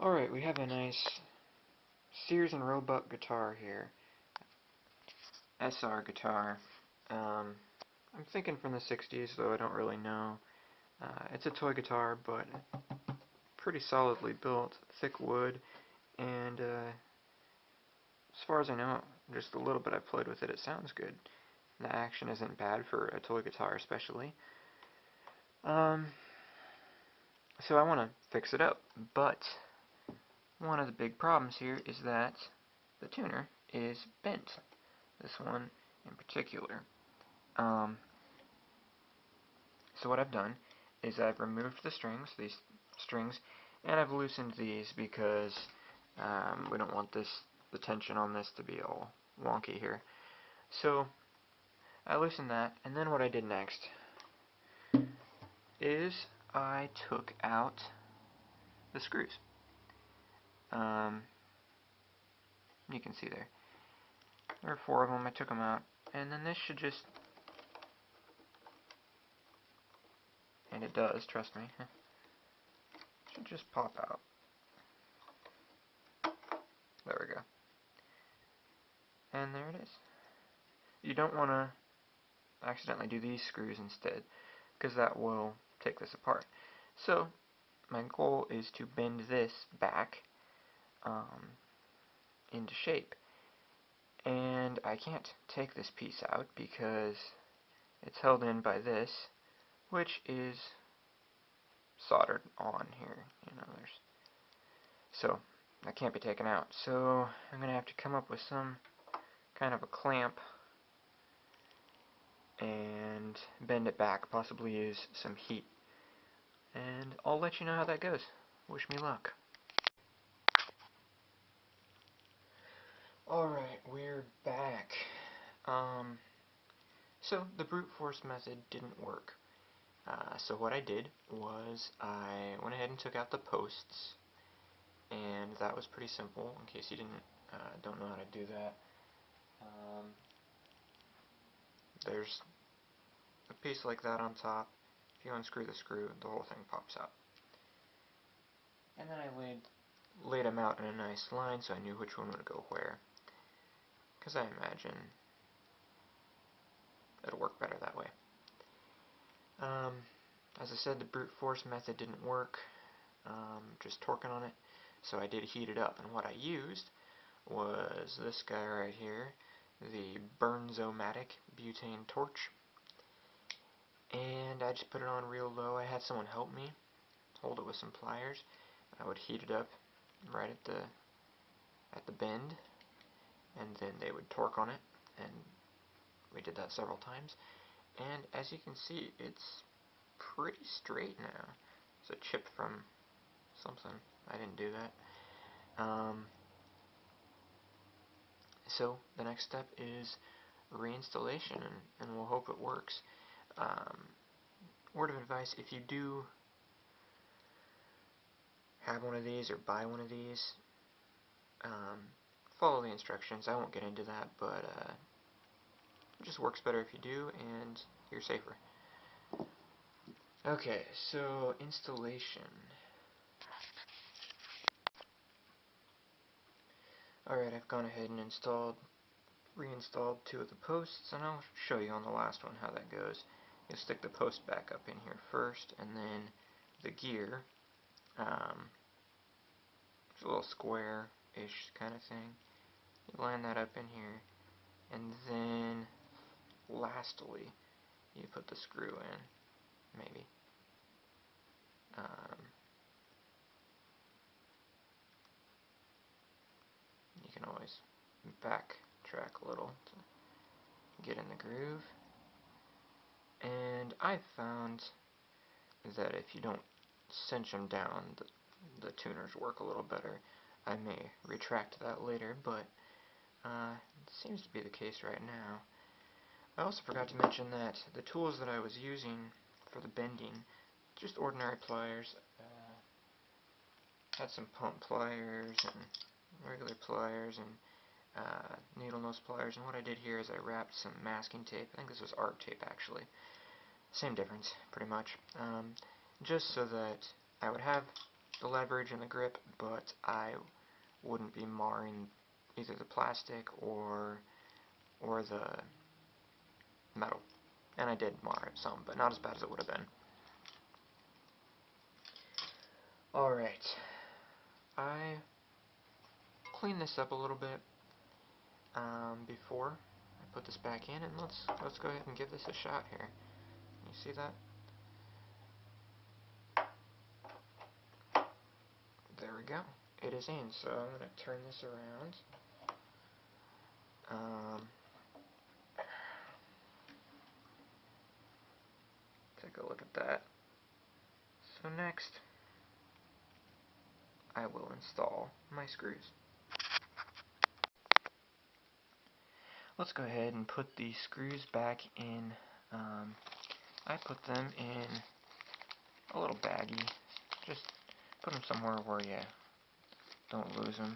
Alright, we have a nice Sears and Roebuck guitar here. SR guitar. I'm thinking from the 60s, though I don't really know. It's a toy guitar, but pretty solidly built, thick wood, and as far as I know, just a little bit I've played with it, it sounds good. The action isn't bad for a toy guitar, especially. So I want to fix it up, but one of the big problems here is that the tuner is bent. This one in particular. So what I've done is I've removed the strings, these strings, and I've loosened these because we don't want the tension on this to be all wonky here. So I loosened that, and then what I did next is I took out the screws. You can see there are 4 of them. I took them out, and then this should just, and it does, trust me, should just pop out. There we go. And there it is. You don't want to accidentally do these screws instead, because that will take this apart. So my goal is to bend this back into shape, and I can't take this piece out because it's held in by this, which is soldered on here. So that can't be taken out. So I'm going to have to come up with some kind of a clamp and bend it back, possibly use some heat. And I'll let you know how that goes. Wish me luck. Alright, we're back. So the brute force method didn't work. So what I did was I went ahead and took out the posts, and that was pretty simple, in case you don't know how to do that. There's a piece like that on top. If you unscrew the screw, the whole thing pops out. And then I laid them out in a nice line so I knew which one would go where, because I imagine it'll work better that way. As I said, the brute force method didn't work, just torquing on it, so I did heat it up, and what I used was this guy right here, the Burnzomatic butane torch, and I just put it on real low. I had someone help me hold it with some pliers. I would heat it up right at the bend, and then they would torque on it, and we did that several times. And as you can see, it's pretty straight now. It's a chip from something. I didn't do that. So the next step is reinstallation, and we'll hope it works. Word of advice, if you do have one of these or buy one of these, follow the instructions. I won't get into that, but it just works better if you do, and you're safer. Okay, so installation. Alright, I've gone ahead and reinstalled 2 of the posts, and I'll show you on the last one how that goes. You'll stick the post back up in here first, and then the gear, it's a little square-ish kind of thing. You line that up in here, and then lastly, you put the screw in, maybe. You can always backtrack a little to get in the groove. And I've found that if you don't cinch them down, the tuners work a little better. I may retract that later, but it seems to be the case right now. I also forgot to mention that the tools that I was using for the bending, just ordinary pliers, had some pump pliers and regular pliers and needle nose pliers, and what I did here is I wrapped some masking tape. I think this was art tape actually. Same difference, pretty much. Just so that I would have the leverage and the grip, but I wouldn't be marring either the plastic or the metal. And I did mar it some, but not as bad as it would have been. Alright, I cleaned this up a little bit before I put this back in, and let's go ahead and give this a shot here. You see that? There we go. It is in, so I'm going to turn this around. Take a look at that. So next, I will install my screws. Let's go ahead and put the screws back in. I put them in a little baggie. Just put them somewhere where you don't lose them.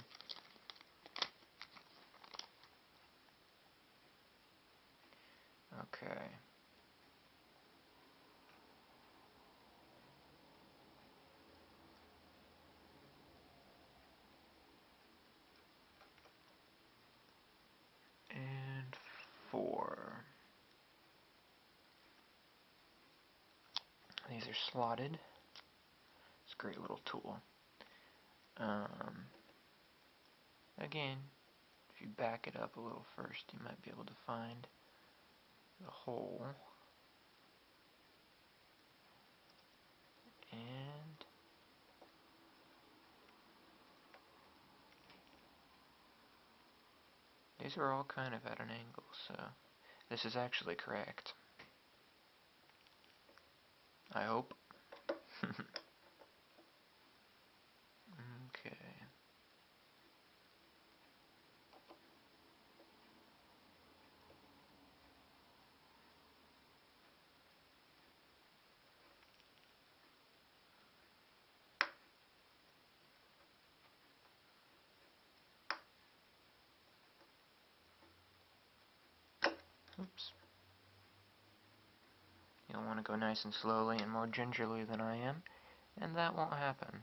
Okay. And 4. These are slotted. It's a great little tool. Again, if you back it up a little first, you might be able to find the hole. And these are all kind of at an angle, so this is actually correct. I hope. Okay. Oops. You'll want to go nice and slowly and more gingerly than I am, and that won't happen.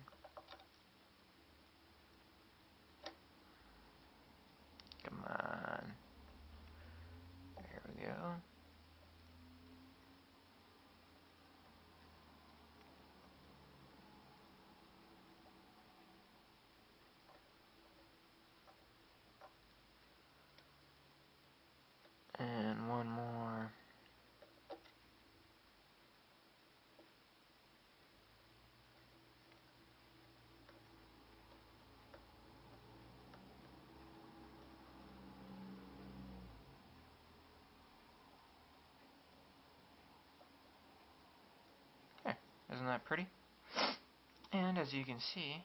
Come on. There we go. And one more. There. Isn't that pretty? And as you can see,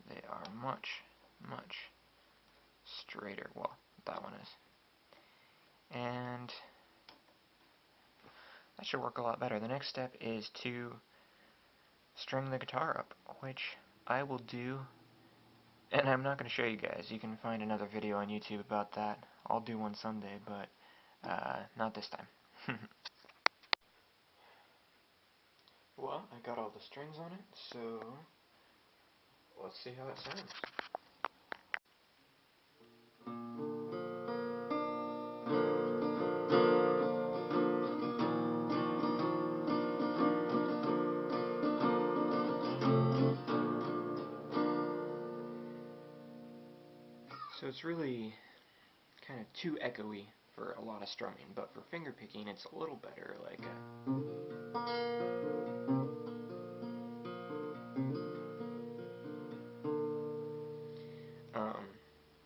they are much, much straighter. Well, that one is. And that should work a lot better. The next step is to string the guitar up, which I will do, and I'm not going to show you guys. You can find another video on YouTube about that. I'll do one someday, but not this time. Well, I got all the strings on it, so let's see how it sounds. So it's really kind of too echoey for a lot of strumming, but for finger picking it's a little better, like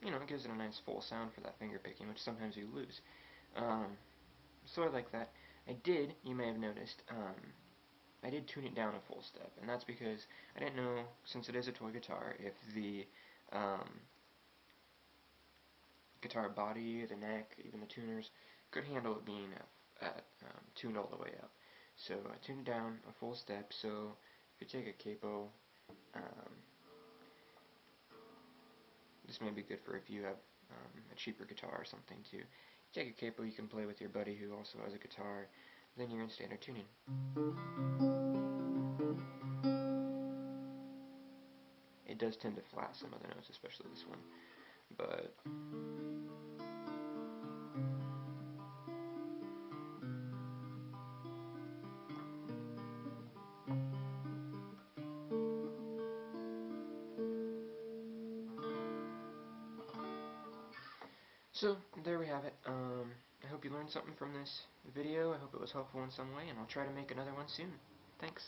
you know, it gives it a nice full sound for that finger picking, which sometimes you lose. So I like that. You may have noticed, I did tune it down a full step, and that's because I didn't know, since it is a toy guitar, if the guitar body, the neck, even the tuners could handle it being tuned all the way up. So I tuned down a full step, so if you take a capo, this may be good for if you have a cheaper guitar or something too. You take a capo, you can play with your buddy who also has a guitar, then you're in standard tuning. it does tend to flat some other notes, especially this one. But so there we have it. I hope you learned something from this video. I hope it was helpful in some way, and I'll try to make another one soon. Thanks.